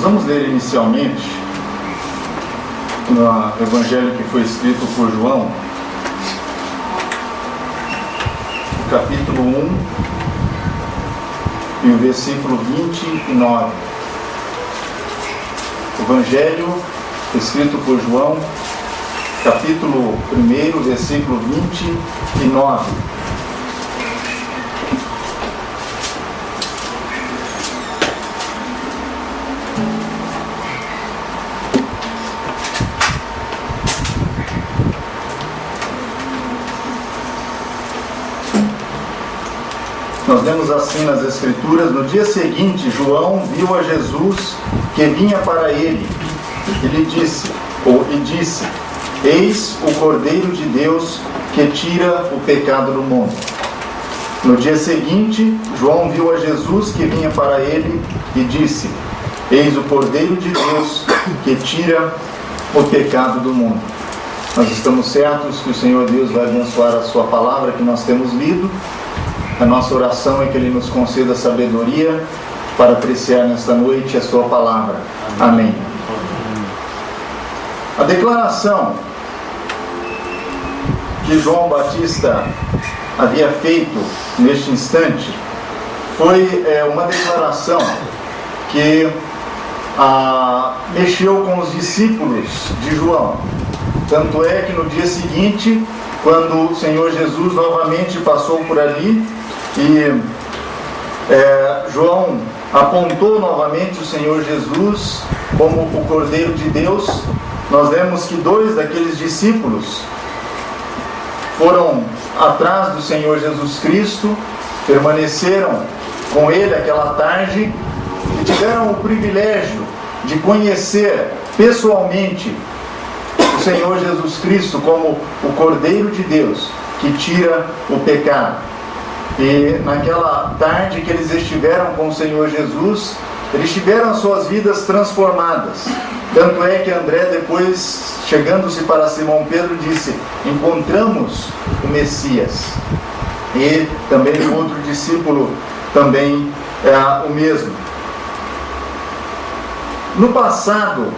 vamos ler inicialmente no Evangelho que foi escrito por João, capítulo 1 e o versículo 29. Evangelho escrito por João, capítulo 1, versículo 29. Nós lemos assim nas Escrituras: no dia seguinte, João viu a Jesus que vinha para ele. Ele disse, eis o Cordeiro de Deus que tira o pecado do mundo. No dia seguinte, João viu a Jesus que vinha para ele e disse, eis o Cordeiro de Deus que tira o pecado do mundo. Nós estamos certos que o Senhor Deus vai abençoar a sua palavra que nós temos lido. A nossa oração é que Ele nos conceda sabedoria para apreciar nesta noite a sua palavra. Amém. A declaração que João Batista havia feito neste instante foi uma declaração que mexeu com os discípulos de João. Tanto é que no dia seguinte, quando o Senhor Jesus novamente passou por ali e João apontou novamente o Senhor Jesus como o Cordeiro de Deus, nós vemos que dois daqueles discípulos foram atrás do Senhor Jesus Cristo, permaneceram com ele aquela tarde e tiveram o privilégio de conhecer pessoalmente o Senhor Jesus Cristo como o Cordeiro de Deus que tira o pecado. E naquela tarde que eles estiveram com o Senhor Jesus, eles tiveram as suas vidas transformadas. Tanto é que André, depois, chegando-se para Simão Pedro, disse, encontramos o Messias. E também o outro discípulo também é o mesmo. No passado,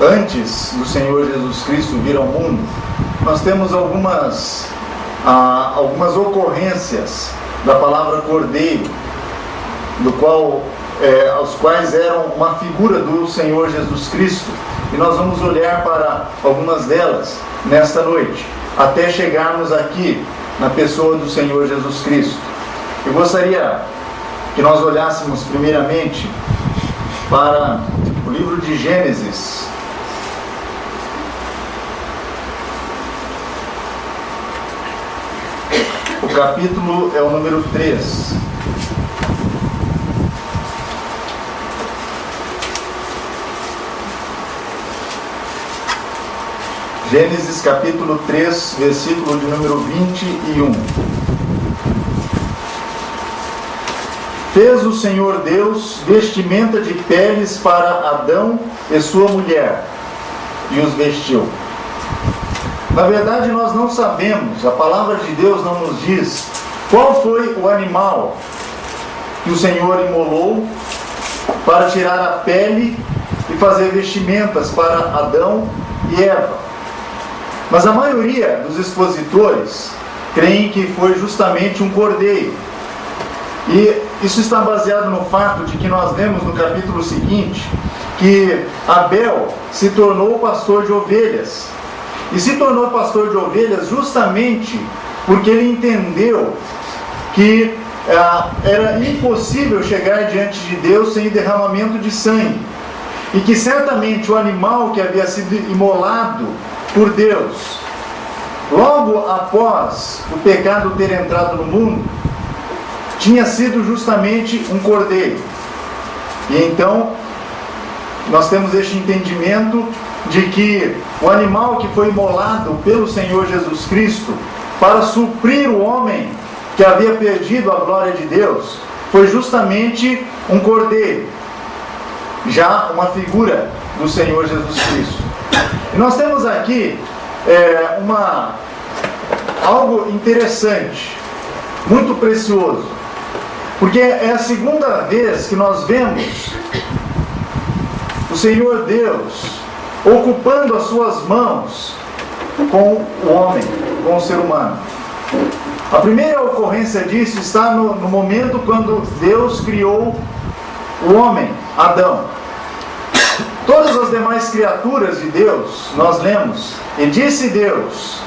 antes do Senhor Jesus Cristo vir ao mundo, nós temos algumas ocorrências da palavra Cordeiro, aos quais eram uma figura do Senhor Jesus Cristo, e nós vamos olhar para algumas delas nesta noite, até chegarmos aqui na pessoa do Senhor Jesus Cristo. Eu gostaria que nós olhássemos primeiramente para o livro de Gênesis, o capítulo é o número 3. Gênesis capítulo 3, versículo de número 21. Fez o Senhor Deus vestimenta de peles para Adão e sua mulher, e os vestiu. Na verdade, nós não sabemos, a palavra de Deus não nos diz qual foi o animal que o Senhor imolou para tirar a pele e fazer vestimentas para Adão e Eva. Mas a maioria dos expositores creem que foi justamente um cordeiro. E isso está baseado no fato de que nós lemos no capítulo seguinte que Abel se tornou pastor de ovelhas. E se tornou pastor de ovelhas justamente porque ele entendeu que era impossível chegar diante de Deus sem derramamento de sangue. E que certamente o animal que havia sido imolado por Deus, logo após o pecado ter entrado no mundo, tinha sido justamente um cordeiro. E então, nós temos este entendimento de que o animal que foi imolado pelo Senhor Jesus Cristo para suprir o homem que havia perdido a glória de Deus foi justamente um cordeiro, já uma figura do Senhor Jesus Cristo. E nós temos aqui algo interessante, muito precioso, porque é a segunda vez que nós vemos o Senhor Deus ocupando as suas mãos com o homem, com o ser humano. A primeira ocorrência disso está no momento quando Deus criou o homem, Adão. Todas as demais criaturas de Deus, nós lemos, e disse Deus,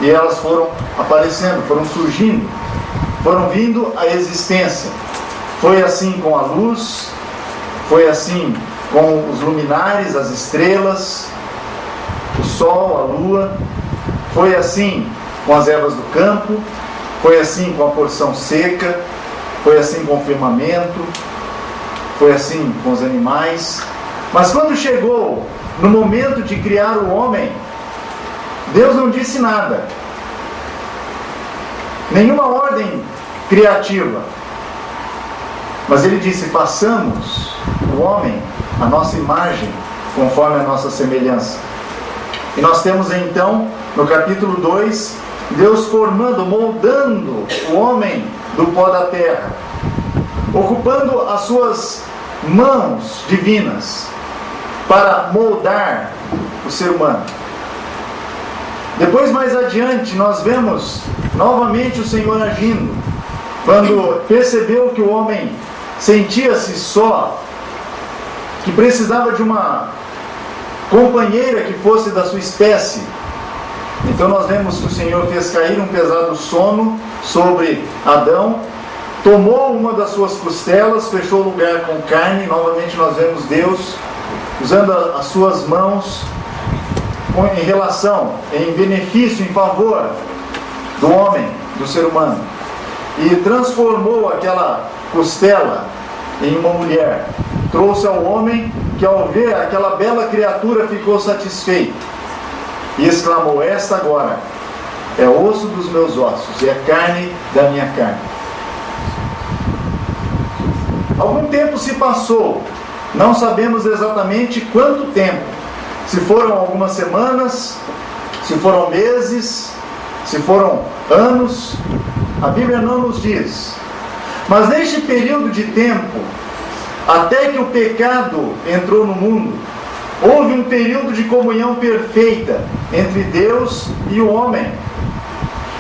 e elas foram aparecendo, foram surgindo, foram vindo à existência. Foi assim com a luz, foi assim com os luminares, as estrelas, o sol, a lua, foi assim com as ervas do campo, foi assim com a porção seca, foi assim com o firmamento, foi assim com os animais. Mas quando chegou no momento de criar o homem, Deus não disse nada, nenhuma ordem criativa, mas Ele disse: façamos o homem a nossa imagem, conforme a nossa semelhança. E nós temos então, no capítulo 2, Deus formando, moldando o homem do pó da terra, ocupando as suas mãos divinas para moldar o ser humano. Depois, mais adiante, nós vemos novamente o Senhor agindo, quando percebeu que o homem sentia-se só, que precisava de uma companheira que fosse da sua espécie. Então nós vemos que o Senhor fez cair um pesado sono sobre Adão, tomou uma das suas costelas, fechou o lugar com carne. Novamente nós vemos Deus usando as suas mãos em relação, em benefício, em favor do homem, do ser humano, e transformou aquela costela em uma mulher. Trouxe ao homem, que ao ver aquela bela criatura ficou satisfeito e exclamou: esta agora é osso dos meus ossos e é carne da minha carne. Algum tempo se passou, não sabemos exatamente quanto tempo, se foram algumas semanas, se foram meses, se foram anos, a Bíblia não nos diz. Mas neste período de tempo, até que o pecado entrou no mundo, houve um período de comunhão perfeita entre Deus e o homem.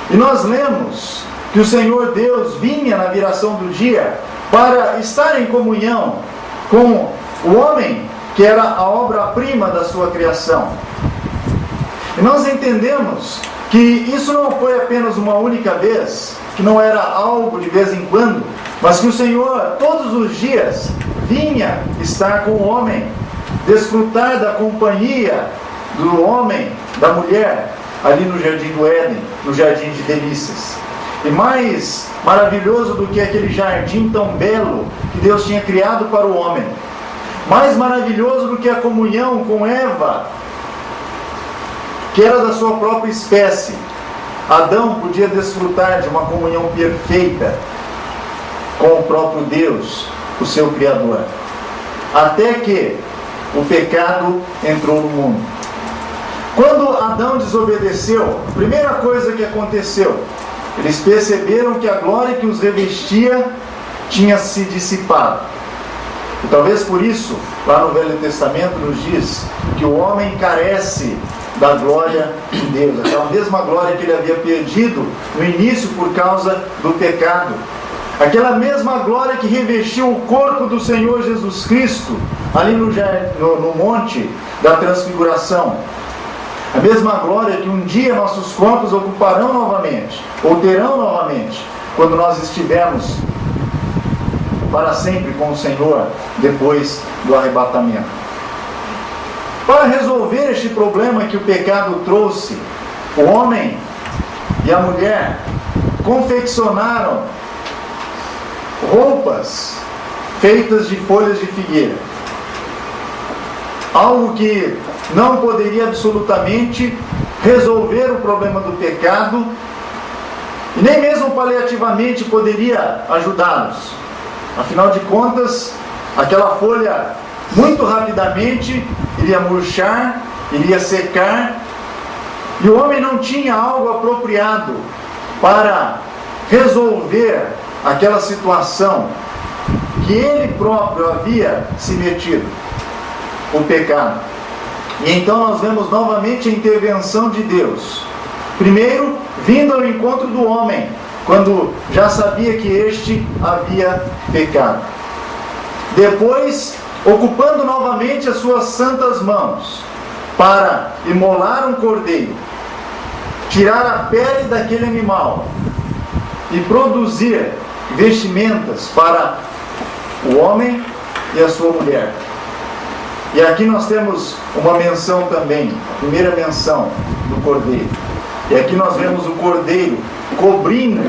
E nós lemos que o Senhor Deus vinha na viração do dia para estar em comunhão com o homem, que era a obra-prima da sua criação. E nós entendemos que isso não foi apenas uma única vez, que não era algo de vez em quando, mas que o Senhor todos os dias vinha estar com o homem, desfrutar da companhia do homem, da mulher, ali no jardim do Éden, no jardim de delícias. E mais maravilhoso do que aquele jardim tão belo que Deus tinha criado para o homem, mais maravilhoso do que a comunhão com Eva, que era da sua própria espécie, Adão podia desfrutar de uma comunhão perfeita com o próprio Deus, o seu Criador. Até que o pecado entrou no mundo. Quando Adão desobedeceu, a primeira coisa que aconteceu, eles perceberam que a glória que os revestia tinha se dissipado. E talvez por isso, lá no Velho Testamento nos diz que o homem carece da glória de Deus, aquela mesma glória que ele havia perdido no início por causa do pecado. Aquela mesma glória que revestiu o corpo do Senhor Jesus Cristo, ali no monte da transfiguração. A mesma glória que um dia nossos corpos ocuparão novamente, ou terão novamente, quando nós estivermos para sempre com o Senhor, depois do arrebatamento. Para resolver este problema que o pecado trouxe, o homem e a mulher confeccionaram roupas feitas de folhas de figueira. Algo que não poderia absolutamente resolver o problema do pecado e nem mesmo paliativamente poderia ajudá-los. Afinal de contas, aquela folha muito rapidamente iria murchar, iria secar, e o homem não tinha algo apropriado para resolver aquela situação que ele próprio havia se metido. o pecado. E então nós vemos novamente a intervenção de Deus. Primeiro, vindo ao encontro do homem, quando já sabia que este havia pecado. Depois, ocupando novamente as suas santas mãos, para imolar um cordeiro, tirar a pele daquele animal e produzir vestimentas para o homem e a sua mulher. E aqui nós temos uma menção também, a primeira menção do cordeiro. E aqui nós vemos o cordeiro cobrindo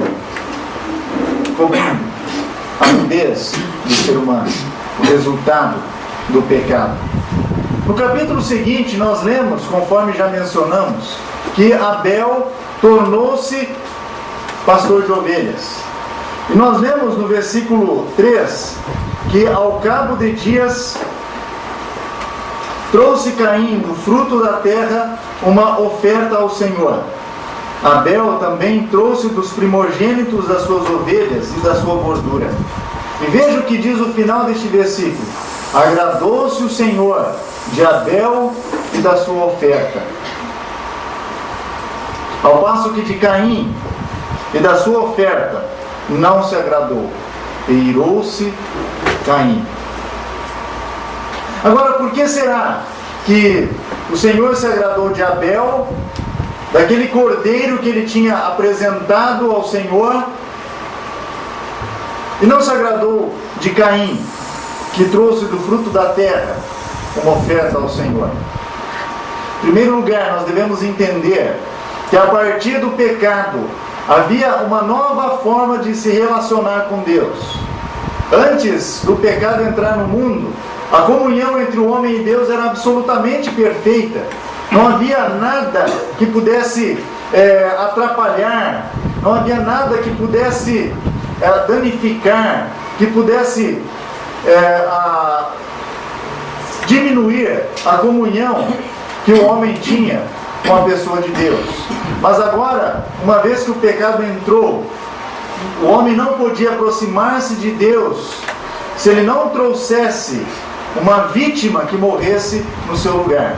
a nudez do ser humano, o resultado do pecado. No capítulo seguinte nós lemos, conforme já mencionamos, que Abel tornou-se pastor de ovelhas. E nós lemos no versículo 3 que ao cabo de dias trouxe Caim do fruto da terra uma oferta ao Senhor. Abel também trouxe dos primogênitos das suas ovelhas e da sua gordura. E veja o que diz o final deste versículo: agradou-se o Senhor de Abel e da sua oferta, ao passo que de Caim e da sua oferta não se agradou, e irou-se Caim. Agora, por que será que o Senhor se agradou de Abel, daquele cordeiro que ele tinha apresentado ao Senhor, e não se agradou de Caim, que trouxe do fruto da terra uma oferta ao Senhor? Em primeiro lugar, nós devemos entender que a partir do pecado havia uma nova forma de se relacionar com Deus. Antes do pecado entrar no mundo, a comunhão entre o homem e Deus era absolutamente perfeita. Não havia nada que pudesse atrapalhar, não havia nada que pudesse danificar, que pudesse diminuir a comunhão que o homem tinha com a pessoa de Deus. Mas agora, uma vez que o pecado entrou, o homem não podia aproximar-se de Deus se ele não trouxesse uma vítima que morresse no seu lugar.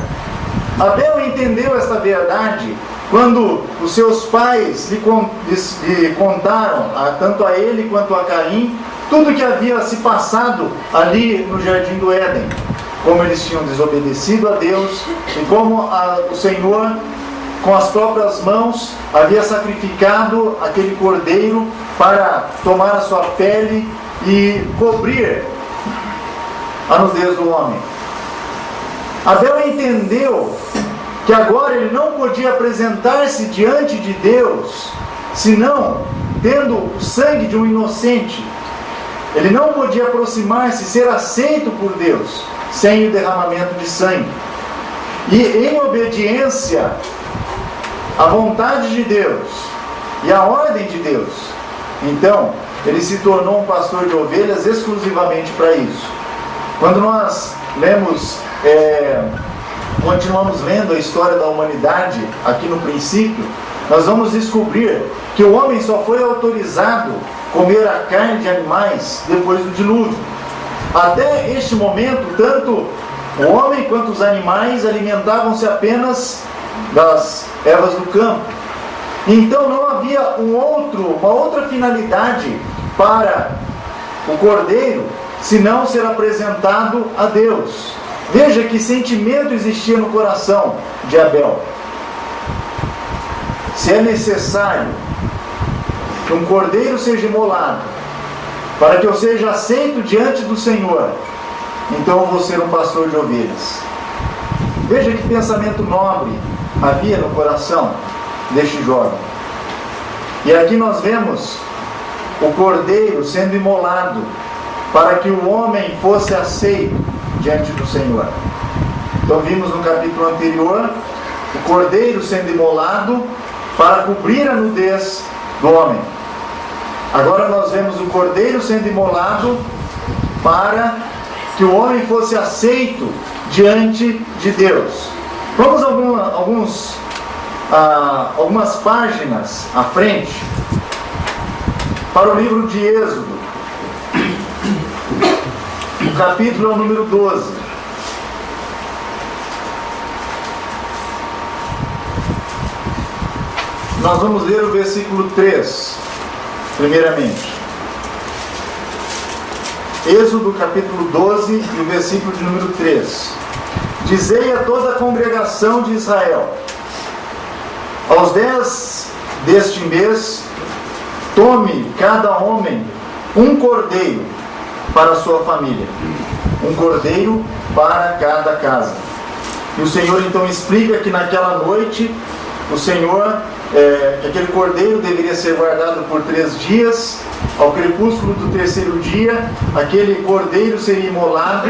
Abel entendeu esta verdade quando os seus pais lhe contaram, tanto a ele quanto a Caim, tudo que havia se passado ali no Jardim do Éden, como eles tinham desobedecido a Deus e como o Senhor, com as próprias mãos, havia sacrificado aquele cordeiro para tomar a sua pele e cobrir a nudez do homem. Abel entendeu que agora ele não podia apresentar-se diante de Deus senão tendo o sangue de um inocente. Ele não podia aproximar-se, ser aceito por Deus sem o derramamento de sangue. E em obediência à vontade de Deus e à ordem de Deus, então ele se tornou um pastor de ovelhas exclusivamente para isso. Quando nós lemos, continuamos lendo a história da humanidade aqui no princípio, nós vamos descobrir que o homem só foi autorizado a comer a carne de animais depois do dilúvio. Até este momento, tanto o homem quanto os animais alimentavam-se apenas das ervas do campo. Então não havia uma outra finalidade para o cordeiro senão ser apresentado a Deus. Veja que sentimento existia no coração de Abel. Se é necessário que um cordeiro seja imolado para que eu seja aceito diante do Senhor, então eu vou ser um pastor de ovelhas. Veja que pensamento nobre havia no coração deste jovem. E aqui nós vemos o cordeiro sendo imolado para que o homem fosse aceito diante do Senhor. Então vimos no capítulo anterior o cordeiro sendo imolado para cobrir a nudez do homem. Agora nós vemos o cordeiro sendo imolado para que o homem fosse aceito diante de Deus. Vamos algumas páginas à frente para o livro de Êxodo. O capítulo é o número 12. Nós vamos ler o versículo 3, primeiramente. Êxodo capítulo 12 e o versículo de número 3. Dizei a toda a congregação de Israel: aos 10 deste mês, tome cada homem um cordeiro para a sua família, um cordeiro para cada casa. E o Senhor então explica que naquela noite, o Senhor, que aquele cordeiro deveria ser guardado por 3 dias. Ao crepúsculo do 3º dia, aquele cordeiro seria imolado,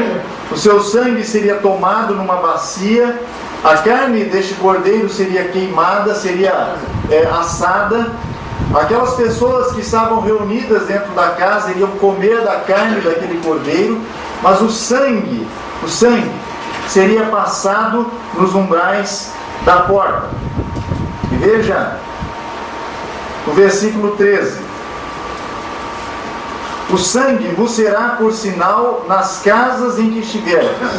o seu sangue seria tomado numa bacia, a carne deste cordeiro seria queimada, seria assada. Aquelas pessoas que estavam reunidas dentro da casa iriam comer da carne daquele cordeiro, mas o sangue seria passado nos umbrais da porta. E veja o versículo 13. O sangue vos será por sinal nas casas em que estiverdes.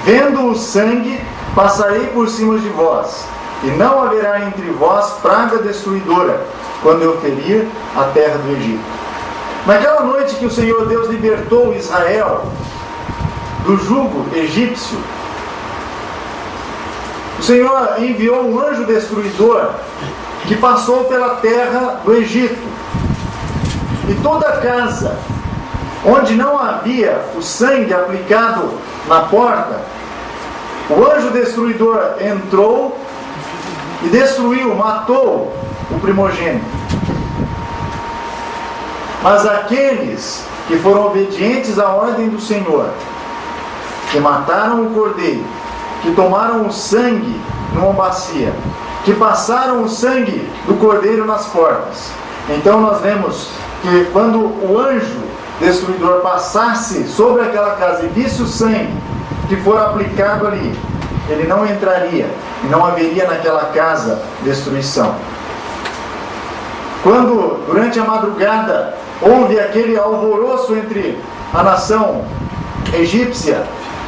Vendo o sangue, passarei por cima de vós, e não haverá entre vós praga destruidora, quando eu ferir a terra do Egito. Naquela noite que o Senhor Deus libertou Israel do jugo egípcio, o Senhor enviou um anjo destruidor que passou pela terra do Egito. E toda casa onde não havia o sangue aplicado na porta, o anjo destruidor entrou e destruiu, matou o primogênito. Mas aqueles que foram obedientes à ordem do Senhor, que mataram o cordeiro, que tomaram o sangue numa bacia, que passaram o sangue do cordeiro nas portas, então nós vemos que quando o anjo destruidor passasse sobre aquela casa e visse o sangue que for aplicado ali, ele não entraria e não haveria naquela casa destruição. Quando durante a madrugada houve aquele alvoroço entre a nação egípcia,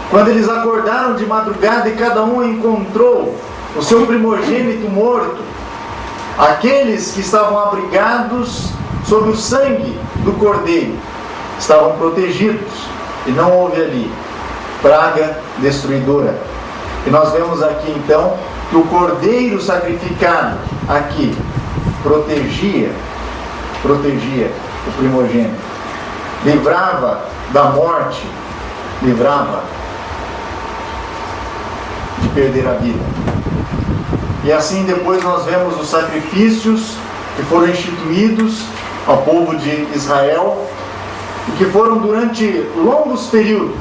quando eles acordaram de madrugada e cada um encontrou o seu primogênito morto, aqueles que estavam abrigados sob o sangue do cordeiro estavam protegidos e não houve ali praga destruidora. E nós vemos aqui então que o cordeiro sacrificado aqui protegia o primogênito, livrava da morte, livrava de perder a vida. E assim depois nós vemos os sacrifícios que foram instituídos ao povo de Israel e que foram durante longos períodos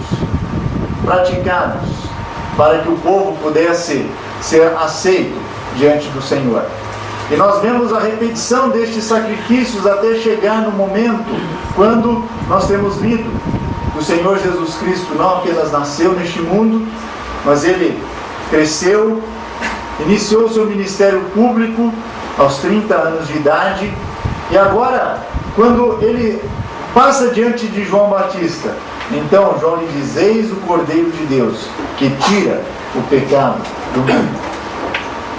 praticados para que o povo pudesse ser aceito diante do Senhor. E nós vemos a repetição destes sacrifícios até chegar no momento quando nós temos lido que o Senhor Jesus Cristo não apenas nasceu neste mundo, mas Ele cresceu, iniciou o seu ministério público aos 30 anos de idade, e agora, quando Ele passa diante de João Batista, então João lhe diz: eis o Cordeiro de Deus, que tira o pecado do mundo.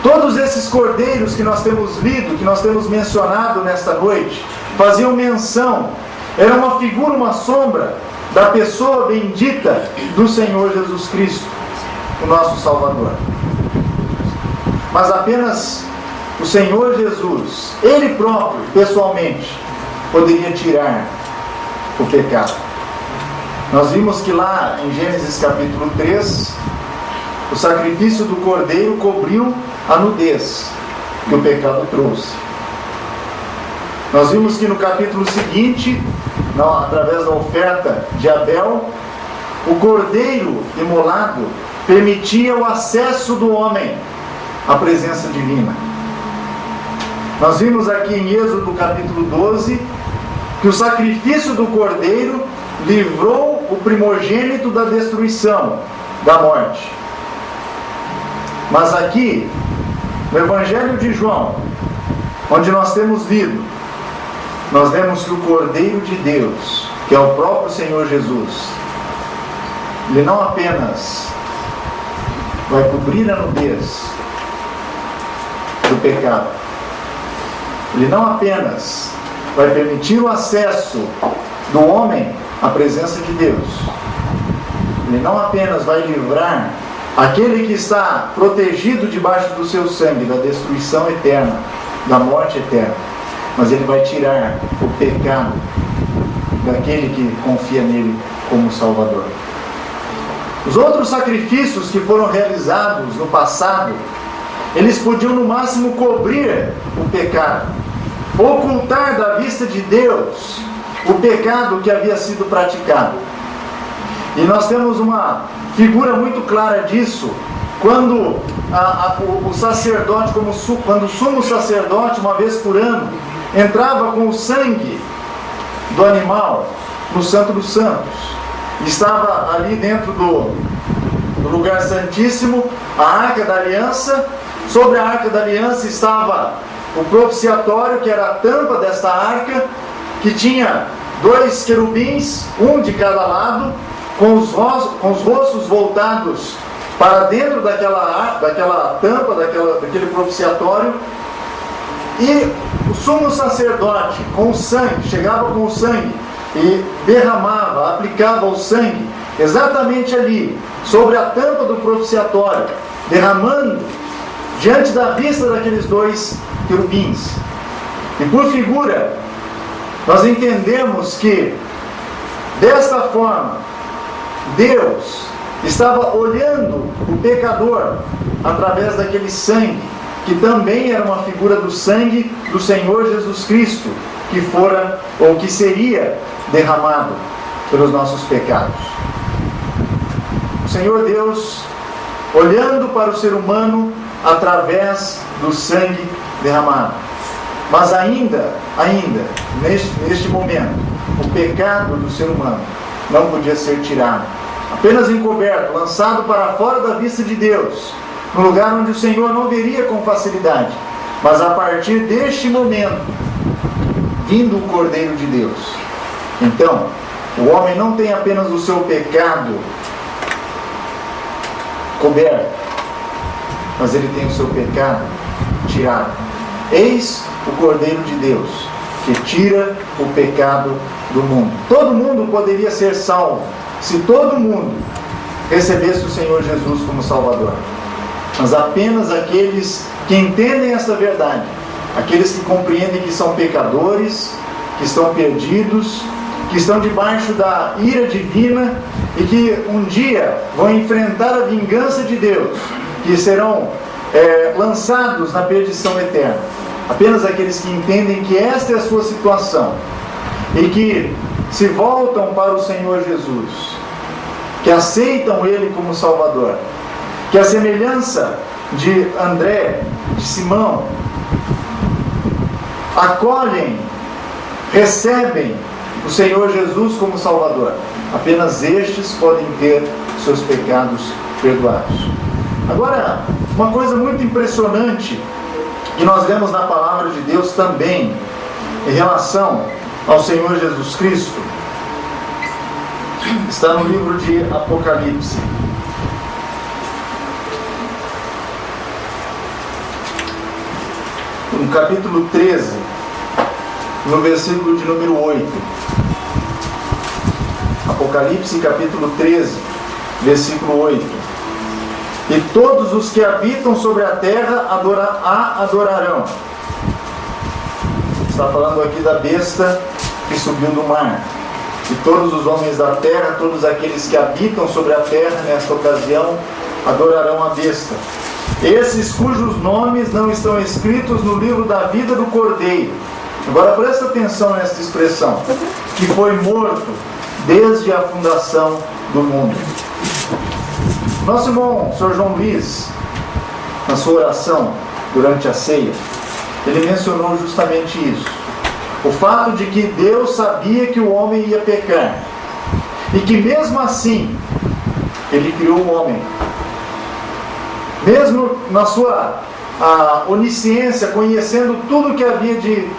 Todos esses cordeiros que nós temos lido, que nós temos mencionado nesta noite, faziam menção, era uma figura, uma sombra da pessoa bendita do Senhor Jesus Cristo, o nosso Salvador. Mas apenas o Senhor Jesus, Ele próprio, pessoalmente, poderia tirar o pecado. Nós vimos que lá em Gênesis capítulo 3, o sacrifício do cordeiro cobriu a nudez que o pecado trouxe. Nós vimos que no capítulo seguinte, através da oferta de Abel, o cordeiro imolado permitia o acesso do homem à presença divina. Nós vimos aqui em Êxodo capítulo 12 que o sacrifício do cordeiro livrou o primogênito da destruição, da morte. Mas aqui, no Evangelho de João, onde nós temos lido, nós vemos que o Cordeiro de Deus, que é o próprio Senhor Jesus, Ele não apenas vai cobrir a nudez do pecado, Ele não apenas vai permitir o acesso do homem à presença de Deus, ele não apenas vai livrar aquele que está protegido debaixo do seu sangue da destruição eterna, da morte eterna, mas ele vai tirar o pecado daquele que confia nele como Salvador. Os outros sacrifícios que foram realizados no passado, eles podiam no máximo cobrir o pecado, ocultar da vista de Deus o pecado que havia sido praticado. E nós temos uma figura muito clara disso quando o sacerdote, quando o sumo sacerdote, uma vez por ano, entrava com o sangue do animal no Santo dos Santos. Estava ali dentro do lugar santíssimo a Arca da Aliança. Sobre a Arca da Aliança estava o propiciatório, que era a tampa desta arca, que tinha 2 querubins, um de cada lado, com os rostos voltados para dentro daquela tampa, daquele propiciatório. E o sumo sacerdote, com o sangue, chegava com o sangue e derramava, aplicava o sangue exatamente ali, sobre a tampa do propiciatório, derramando diante da vista daqueles 2 querubins. E por figura, nós entendemos que, desta forma, Deus estava olhando o pecador através daquele sangue, que também era uma figura do sangue do Senhor Jesus Cristo, que fora ou que seria derramado pelos nossos pecados. O Senhor Deus, olhando para o ser humano através do sangue derramado. Mas ainda, neste momento, o pecado do ser humano não podia ser tirado. Apenas encoberto, lançado para fora da vista de Deus, no lugar onde o Senhor não veria com facilidade. Mas a partir deste momento, vindo o Cordeiro de Deus, então, o homem não tem apenas o seu pecado coberto, mas ele tem o seu pecado tirado. Eis o Cordeiro de Deus, que tira o pecado do mundo. Todo mundo poderia ser salvo se todo mundo recebesse o Senhor Jesus como Salvador. Mas apenas aqueles que entendem esta verdade, aqueles que compreendem que são pecadores, que estão perdidos, que estão debaixo da ira divina e que um dia vão enfrentar a vingança de Deus, que serão lançados na perdição eterna. Apenas aqueles que entendem que esta é a sua situação e que se voltam para o Senhor Jesus, que aceitam Ele como Salvador, que a semelhança de André, de Simão, acolhem, recebem o Senhor Jesus como Salvador. Apenas estes podem ter seus pecados perdoados. Agora, uma coisa muito impressionante que nós vemos na palavra de Deus também em relação ao Senhor Jesus Cristo está no livro de Apocalipse. No capítulo 13, no versículo de número 8. Apocalipse capítulo 13, versículo 8. E todos os que habitam sobre a terra a adorarão. Está falando aqui da besta que subiu do mar. E todos os homens da terra, todos aqueles que habitam sobre a terra nesta ocasião, adorarão a besta. Esses cujos nomes não estão escritos no livro da vida do Cordeiro. Agora presta atenção nesta expressão, que foi morto desde a fundação do mundo. Nosso irmão, Sr. João Luiz, na sua oração durante a ceia, ele mencionou justamente isso. O fato de que Deus sabia que o homem ia pecar e que mesmo assim Ele criou o homem. Mesmo na sua onisciência, conhecendo tudo o que havia de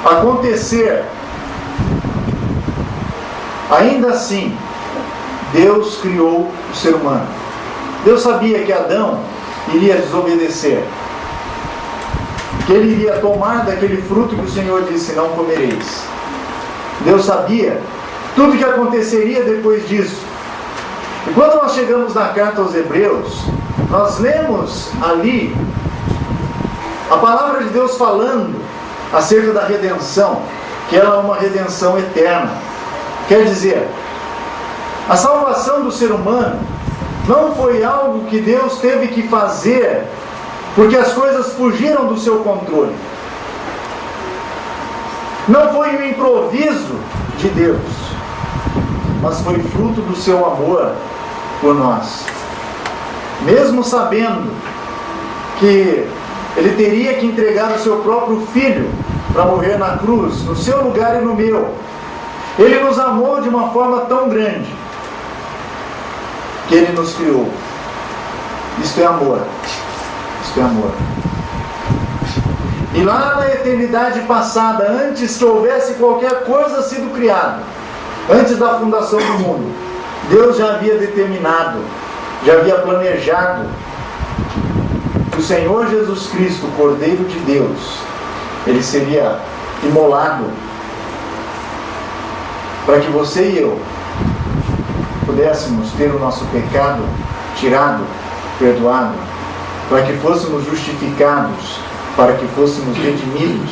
acontecer, ainda assim Deus criou o ser humano. Deus sabia que Adão iria desobedecer, que ele iria tomar daquele fruto que o Senhor disse: não comereis. Deus sabia tudo que aconteceria depois disso. E quando nós chegamos na carta aos Hebreus, nós lemos ali a palavra de Deus falando acerca da redenção, que ela é uma redenção eterna. Quer dizer, a salvação do ser humano não foi algo que Deus teve que fazer porque as coisas fugiram do seu controle. Não foi um improviso de Deus, mas foi fruto do seu amor por nós. Mesmo sabendo que ele teria que entregar o seu próprio filho para morrer na cruz, no seu lugar e no meu, ele nos amou de uma forma tão grande que ele nos criou. Isto é amor. Isto é amor. E lá na eternidade passada, antes que houvesse qualquer coisa sido criada, antes da fundação do mundo, Deus já havia determinado, já havia planejado que o Senhor Jesus Cristo, o Cordeiro de Deus, ele seria imolado para que você e eu pudéssemos ter o nosso pecado tirado, perdoado, para que fôssemos justificados, para que fôssemos redimidos,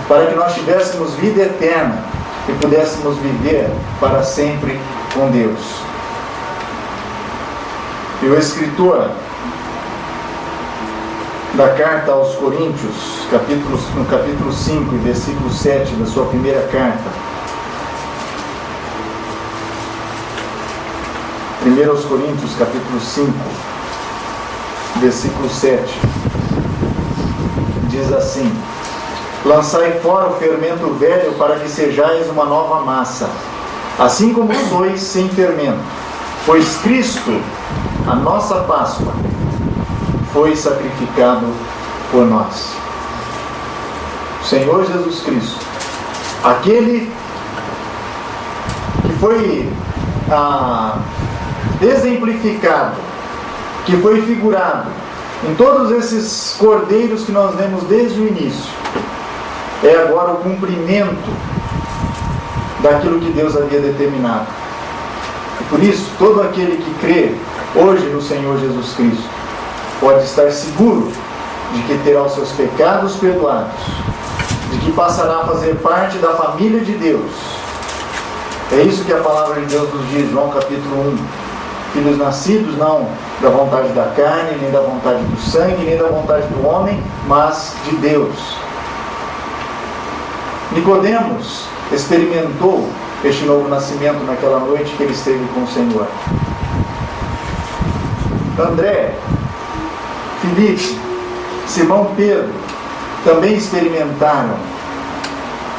para que nós tivéssemos vida eterna e pudéssemos viver para sempre com Deus. E o escritor da carta aos Coríntios, no capítulo 5, versículo 7 da sua primeira carta, 1 aos Coríntios, capítulo 5, versículo 7, diz assim: lançai fora o fermento velho para que sejais uma nova massa, assim como sois sem fermento, pois Cristo, a nossa Páscoa, foi sacrificado por nós. O Senhor Jesus Cristo, aquele que foi exemplificado, que foi figurado em todos esses cordeiros que nós lemos desde o início, é agora o cumprimento daquilo que Deus havia determinado. E por isso, todo aquele que crê hoje no Senhor Jesus Cristo pode estar seguro de que terá os seus pecados perdoados, de que passará a fazer parte da família de Deus. É isso que a palavra de Deus nos diz, João capítulo 1. Filhos nascidos não da vontade da carne, nem da vontade do sangue, nem da vontade do homem, mas de Deus. Nicodemos experimentou este novo nascimento naquela noite que ele esteve com o Senhor. André, Filipe, Simão Pedro também experimentaram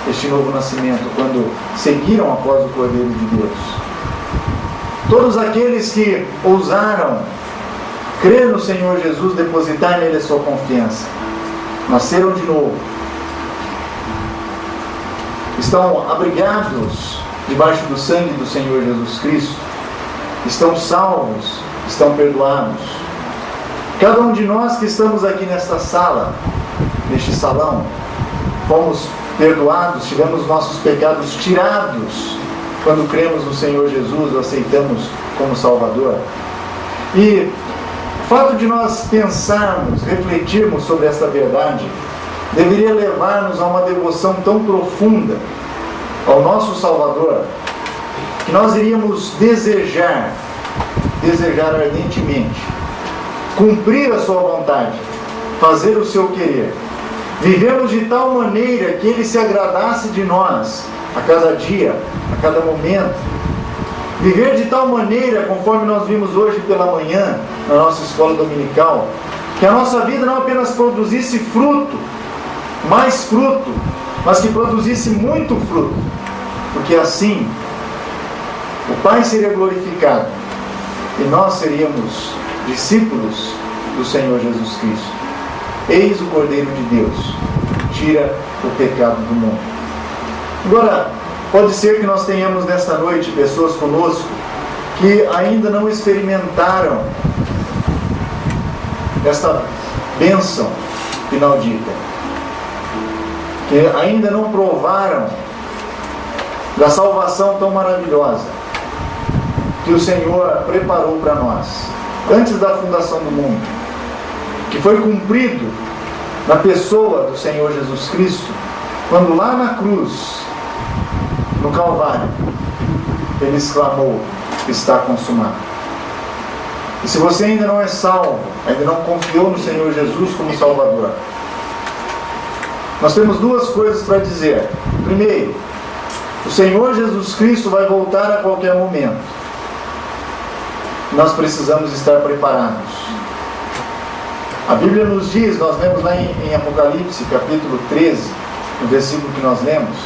este novo nascimento quando seguiram após o Cordeiro de Deus. Todos aqueles que ousaram crer no Senhor Jesus, depositar nele a sua confiança, nasceram de novo, estão abrigados debaixo do sangue do Senhor Jesus Cristo, estão salvos, estão perdoados. Cada um de nós que estamos aqui nesta sala, neste salão, fomos perdoados, tivemos nossos pecados tirados quando cremos no Senhor Jesus, o aceitamos como Salvador. E o fato de nós pensarmos, refletirmos sobre esta verdade, deveria levar-nos a uma devoção tão profunda ao nosso Salvador, que nós iríamos desejar ardentemente, cumprir a sua vontade, fazer o seu querer, vivemos de tal maneira que ele se agradasse de nós a cada dia, a cada momento, viver de tal maneira, conforme nós vimos hoje pela manhã na nossa escola dominical, que a nossa vida não apenas produzisse fruto, mais fruto, mas que produzisse muito fruto, porque assim o Pai seria glorificado e nós seríamos discípulos do Senhor Jesus Cristo. Eis o Cordeiro de Deus, tira o pecado do mundo. Agora, pode ser que nós tenhamos nesta noite pessoas conosco que ainda não experimentaram esta bênção inaudita. que ainda não provaram da salvação tão maravilhosa que o Senhor preparou para nós antes da fundação do mundo, que foi cumprido na pessoa do Senhor Jesus Cristo, quando lá na cruz, no Calvário, ele exclamou: está consumado. E se você ainda não é salvo, ainda não confiou no Senhor Jesus como Salvador, nós temos duas coisas para dizer. Primeiro, o Senhor Jesus Cristo vai voltar a qualquer momento. Nós precisamos estar preparados. A Bíblia nos diz, nós lemos lá em Apocalipse, capítulo 13, no versículo que nós lemos,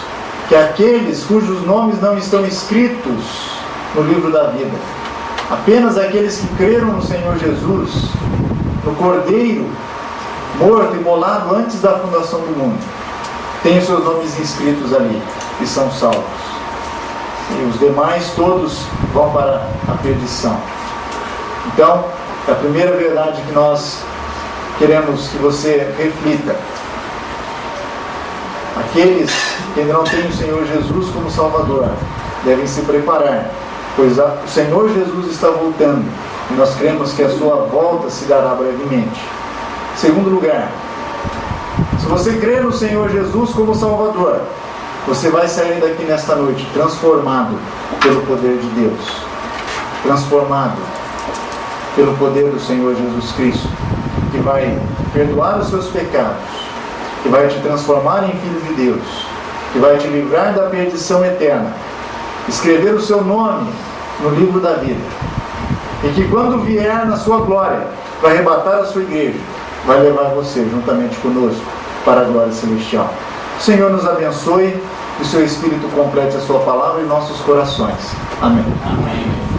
que aqueles cujos nomes não estão escritos no livro da vida, apenas aqueles que creram no Senhor Jesus, no Cordeiro, morto e imolado antes da fundação do mundo, têm os seus nomes inscritos ali e são salvos. E os demais todos vão para a perdição. Então, a primeira verdade que nós queremos que você reflita: aqueles que ainda não têm o Senhor Jesus como Salvador devem se preparar, pois o Senhor Jesus está voltando e nós cremos que a sua volta se dará brevemente. Segundo lugar, se você crê no Senhor Jesus como Salvador, você vai sair daqui nesta noite transformado pelo poder de Deus, transformado pelo poder do Senhor Jesus Cristo, que vai perdoar os seus pecados, que vai te transformar em filho de Deus, que vai te livrar da perdição eterna, escrever o seu nome no livro da vida, e que quando vier na sua glória para arrebatar a sua igreja, vai levar você juntamente conosco para a glória celestial. O Senhor nos abençoe e o seu Espírito complete a sua palavra em nossos corações. Amém. Amém.